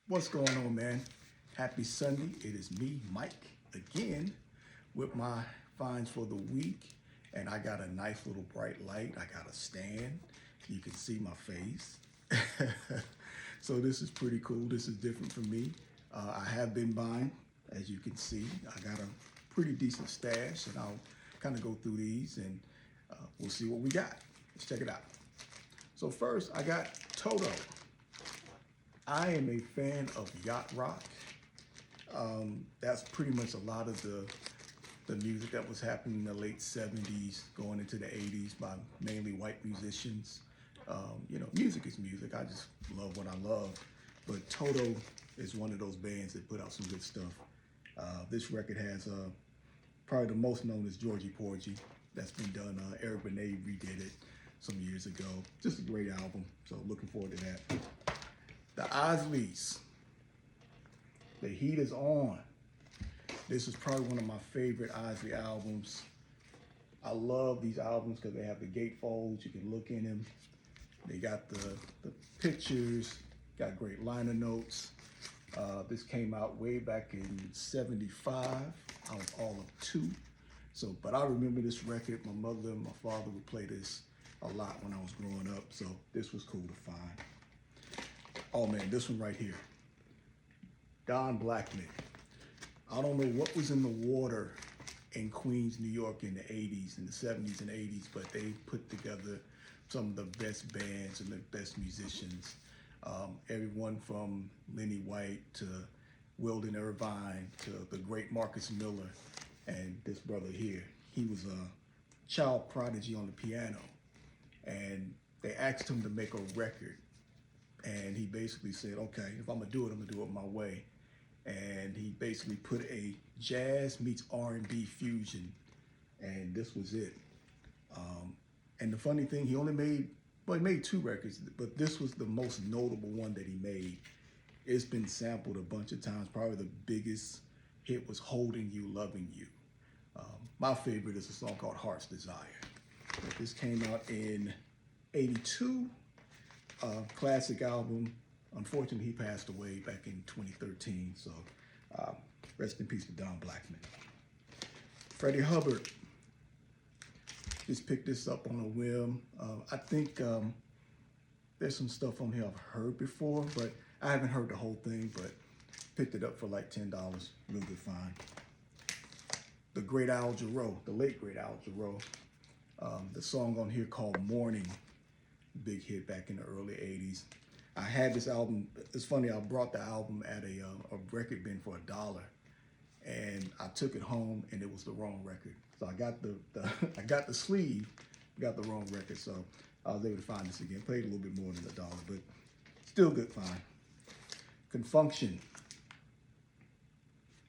What's going on, man? Happy Sunday. It is me, Mike, again with my finds for the week. And I got a nice little bright light. I got a stand. You can see my face. So this is pretty cool. This is different for me. I have been buying, as you can see. I got a pretty decent stash, and I'll kind of go through these and we'll see what we got. Let's check it out. So first, I got Toto. I am a fan of yacht rock. That's pretty much a lot of the music that was happening in the late 70s, going into the 80s by mainly white musicians. Music is music. I just love what I love. But Toto is one of those bands that put out some good stuff. This record has probably the most known is Georgie Porgy. That's been done. Eric Benet redid it some years ago. Just a great album. So looking forward to that. The Isleys, The Heat Is On. This is probably one of my favorite Isley albums. I love these albums because they have the gatefolds. You can look in them. They got the pictures, got great liner notes. This came out way back in '75. I was all of 2. But I remember this record. My mother and my father would play this a lot when I was growing up. So this was cool to find. Oh man, this one right here. Don Blackman. I don't know what was in the water in Queens, New York in the 80s, in the 70s and 80s, but they put together some of the best bands and the best musicians. Everyone from Lenny White to Weldon Irvine to the great Marcus Miller. And this brother here, he was a child prodigy on the piano. And they asked him to make a record. And he basically said, okay, if I'm gonna do it, I'm gonna do it my way. And he basically put a jazz meets R&B fusion, and this was it. And the funny thing, he made 2 records, but this was the most notable one that he made. It's been sampled a bunch of times. Probably the biggest hit was Holding You, Loving You. My favorite is a song called Heart's Desire. But this came out in '82. Classic album. Unfortunately, he passed away back in 2013. So rest in peace to Don Blackman. Freddie Hubbard. Just picked this up on a whim. I think there's some stuff on here I've heard before, but I haven't heard the whole thing, but picked it up for like $10. Real good find. The great Al Jarreau, the late great Al Jarreau. The song on here called Morning. Big hit back in the early 80s. I had this album. It's funny, I brought the album at a record bin for $1, and I took it home and it was the wrong record. So I got I got the sleeve, got the wrong record. So I was able to find this again. Paid a little bit more than $1, but still good find. Confunction.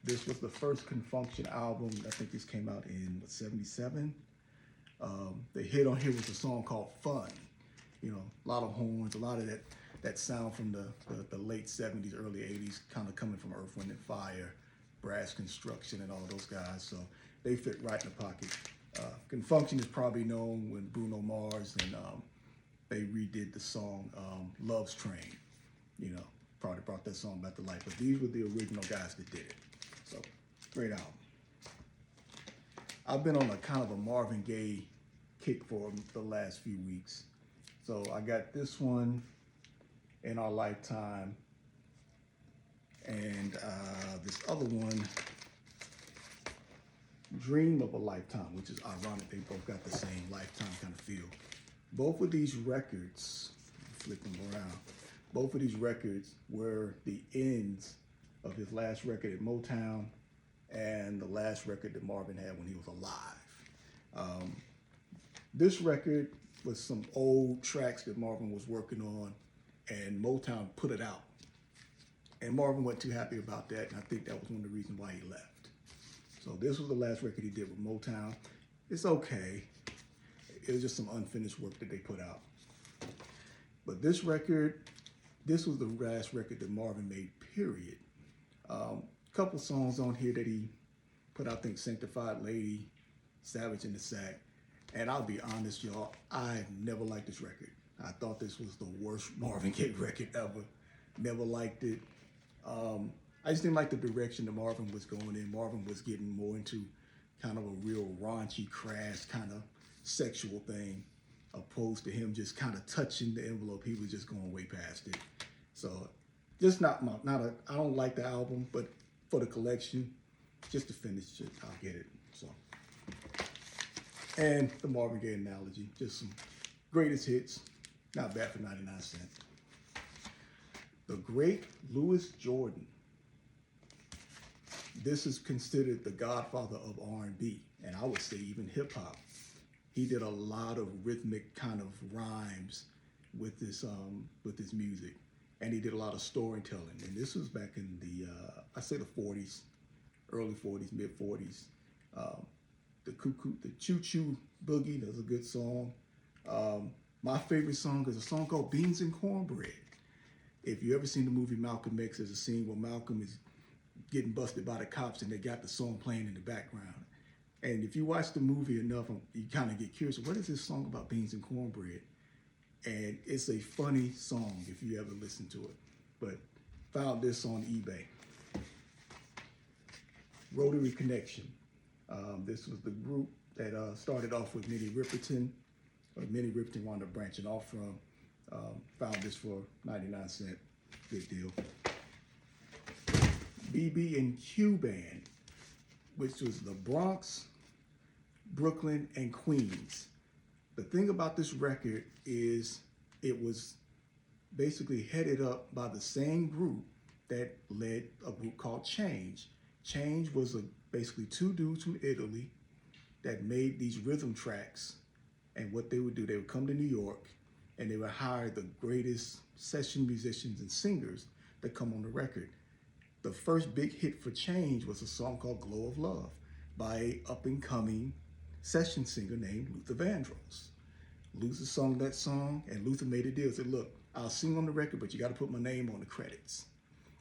This was the first Confunction album. I think this came out in '77. The hit on here was a song called Fun. A lot of horns, a lot of that sound from the late 70s, early 80s, kind of coming from Earth, Wind & Fire, Brass Construction, and all those guys. So they fit right in the pocket. Confunction is probably known when Bruno Mars and they redid the song Love's Train. Probably brought that song back to life. But these were the original guys that did it. So great album. I've been on a kind of a Marvin Gaye kick for the last few weeks. So I got this one, In Our Lifetime, and this other one, Dream of a Lifetime, which is ironic. They both got the same Lifetime kind of feel. Both of these records, flip them around, both of these records were the ends of his last record at Motown and the last record that Marvin had when he was alive. This record was some old tracks that Marvin was working on, and Motown put it out. And Marvin wasn't too happy about that, and I think that was one of the reasons why he left. So this was the last record he did with Motown. It's okay. It was just some unfinished work that they put out. But this record, this was the last record that Marvin made, period. Couple songs on here that he put out, I think Sanctified Lady, Savage in the Sack. And I'll be honest, y'all, I never liked this record. I thought this was the worst Marvin Gaye record ever. Never liked it. I just didn't like the direction that Marvin was going in. Marvin was getting more into kind of a real raunchy, crass kind of sexual thing, opposed to him just kind of touching the envelope. He was just going way past it. So just I don't like the album, but for the collection, just to finish it, I'll get it. So, and the Marvin Gaye analogy, just some greatest hits, not bad for 99 cents. The great Louis Jordan. This is considered the godfather of R&B, and I would say even hip hop. He did a lot of rhythmic kind of rhymes with this music, and he did a lot of storytelling. And this was back in the I say the 40s, early 40s, mid 40s. The Choo Choo Boogie, that's a good song. My favorite song is a song called Beans and Cornbread. If you ever seen the movie Malcolm X, there's a scene where Malcolm is getting busted by the cops and they got the song playing in the background. And if you watch the movie enough, you kind of get curious, what is this song about beans and cornbread? And it's a funny song if you ever listen to it. But found this on eBay. Rotary Connection. This was the group that started off with Minnie Riperton. Minnie Riperton wound up branching off from. Found this for 99 cents. Good deal. BB and Q Band, which was the Bronx, Brooklyn, and Queens. The thing about this record is it was basically headed up by the same group that led a group called Change. Change was basically two dudes from Italy that made these rhythm tracks, and what they would do, they would come to New York and they would hire the greatest session musicians and singers that come on the record. The first big hit for Change was a song called Glow of Love by an up-and-coming session singer named Luther Vandross. Luther sung that song, and Luther made a deal. Said, look, I'll sing on the record, but you got to put my name on the credits.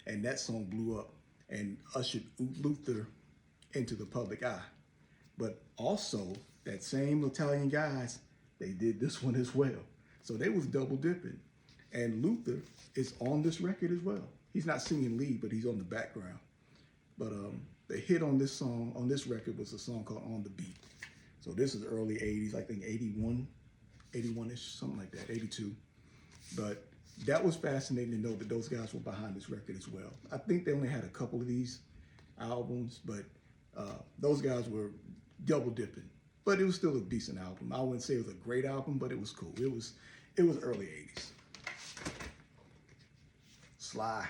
And that song blew up and ushered Luther into the public eye. But also, that same Italian guys, they did this one as well. So they was double dipping. And Luther is on this record as well. He's not singing lead, but he's on the background. But the hit on this song, on this record, was a song called On the Beat. So this is early 80s, I think 81-ish, something like that, 82. But that was fascinating to know that those guys were behind this record as well. I think they only had a couple of these albums, but those guys were double dipping. But it was still a decent album. I wouldn't say it was a great album, but it was cool. It was early 80s. Sly.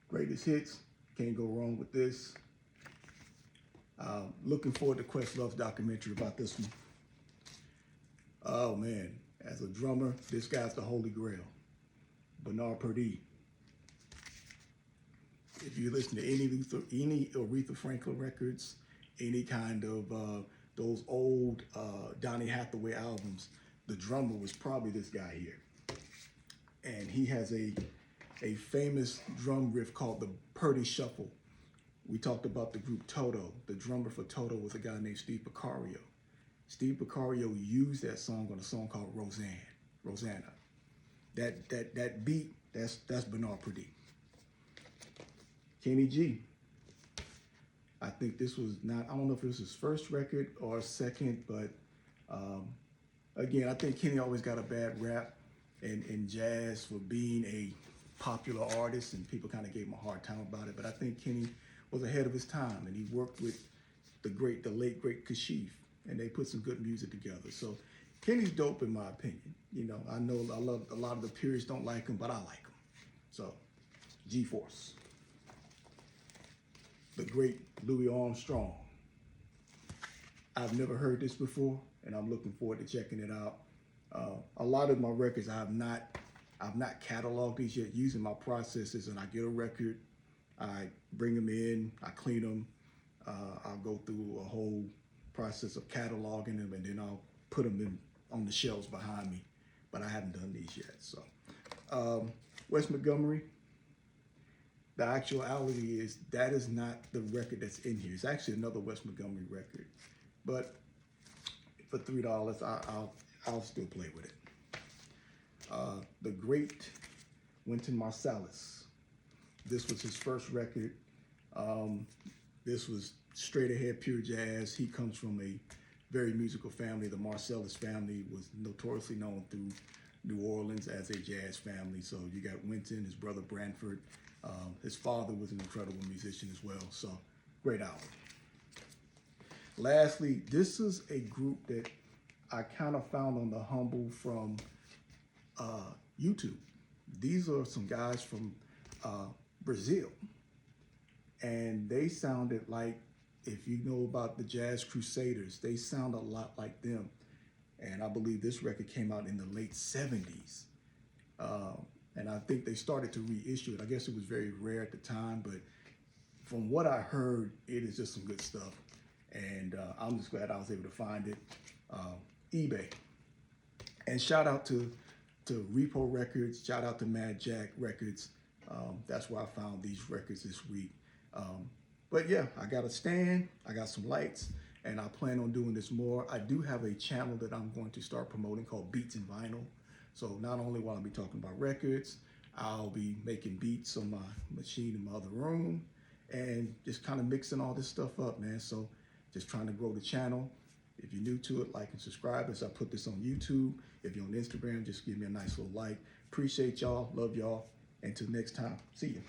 Greatest hits. Can't go wrong with this. Looking forward to Questlove's documentary about this one. Oh man, as a drummer, this guy's the holy grail. Bernard Purdie. If you listen to any Aretha Franklin records, any kind of those old Donny Hathaway albums, the drummer was probably this guy here. And he has a famous drum riff called the Purdie Shuffle. We talked about the group Toto. The drummer for Toto was a guy named Steve Porcaro. Steve Porcaro used that song on a song called Rosanna. That beat, that's Bernard Purdie. Kenny G. I think this was I don't know if it was his first record or second, but again, I think Kenny always got a bad rap in jazz for being a popular artist, and people kind of gave him a hard time about it. But I think Kenny was ahead of his time, and he worked with the late great Kashif, and they put some good music together. So Kenny's dope in my opinion. You know, I love a lot of the purists don't like him, but I like him. So G-Force. The great Louis Armstrong. I've never heard this before, and I'm looking forward to checking it out. A lot of my records I've not cataloged these yet. Using my processes, and I get a record, I bring them in, I clean them, I'll go through a whole process of cataloging them, and then I'll put them on the shelves behind me. But I haven't done these yet. So Wes Montgomery. The actuality is that is not the record that's in here. It's actually another Wes Montgomery record, but for $3, I'll still play with it. The great Wynton Marsalis. This was his first record. This was straight ahead pure jazz. He comes from a very musical family. The Marsalis family was notoriously known through New Orleans as a jazz family. So you got Wynton, his brother Branford. His father was an incredible musician as well. So great album. Lastly, this is a group that I kind of found on the humble from YouTube. These are some guys from Brazil. And they sounded like, if you know about the Jazz Crusaders, they sound a lot like them. And I believe this record came out in the late 70s. And I think they started to reissue it. I guess it was very rare at the time, but from what I heard, it is just some good stuff. And I'm just glad I was able to find it. eBay. And shout out to Repo Records, shout out to Mad Jack Records. That's where I found these records this week. But yeah, I got a stand, I got some lights, and I plan on doing this more. I do have a channel that I'm going to start promoting called Beats and Vinyl. So not only will I be talking about records, I'll be making beats on my machine in my other room and just kind of mixing all this stuff up, man. So just trying to grow the channel. If you're new to it, like and subscribe as I put this on YouTube. If you're on Instagram, just give me a nice little like. Appreciate y'all, love y'all. Until next time, see you.